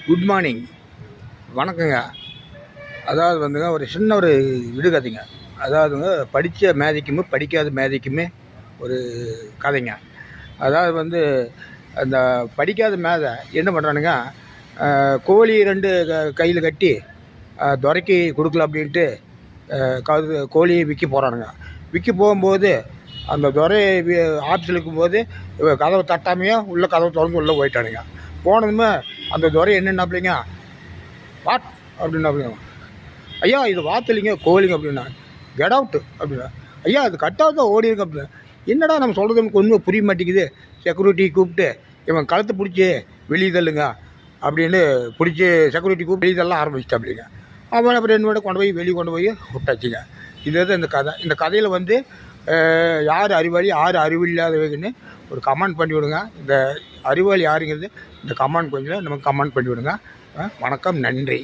Good morning, வணக்கங்க. அதாவது வந்துங்க ஒரு சின்ன ஒரு விடுகதைங்க. அதாவதுங்க படித்த மேதைக்குமே படிக்காத மேதைக்குமே ஒரு கதைங்க. அதாவது வந்து அந்த படிக்காத மேதை என்ன பண்ணுறானுங்க, கோழி 2 கையில் கட்டி துரைக்கி கொடுக்கல அப்படின்ட்டு கோழியை விற்க போகிறானுங்க. விற்க போகும்போது அந்த துரை ஆஃபீஸில் இருக்கும்போது கதவை தட்டாமையோ உள்ள கதவை திறந்து உள்ளே போயிட்டானுங்க. போனதுமே அந்த துரை என்னென்னாப்பிள்ளைங்க, வாட் அப்படின்னாப்பிள்ளைங்க, ஐயா இது வாத்தில்லைங்க கோழிங்க அப்படின்னா. கெட் அவுட்டு அப்படின்னா. ஐயா அது கட்டாவது தான் ஓடிருக்கு அப்படின்னா. என்னடா நம்ம சொல்கிறது நமக்கு ஒன்றும் புரிய மாட்டேங்குது. செக்யூரிட்டி கூப்பிட்டு இவன் கழுத்தை பிடிச்சி வெளியே தள்ளுங்க அப்படின்னு பிடிச்சி செக்யூரிட்டி கூப்பிட்டு வெளியே தள்ள ஆரம்பிச்சிட்டாப்பிள்ளைங்க. அவன் அப்புறம் என்னோட கொண்டு போய் வெளியே கொண்டு போய் விட்டாச்சுங்க. இதுதான் இந்த கதை. இந்த கதையில் வந்து யார் அறிவாளி யார் அறிவில்லாதவங்கன்னு ஒரு கமெண்ட் பண்ணி விடுங்க. இந்த அறிவாளி யாருங்கிறது இந்த கமெண்ட் கொஞ்சம் நமக்கு கமெண்ட் பண்ணி விடுங்க. வணக்கம், நன்றி.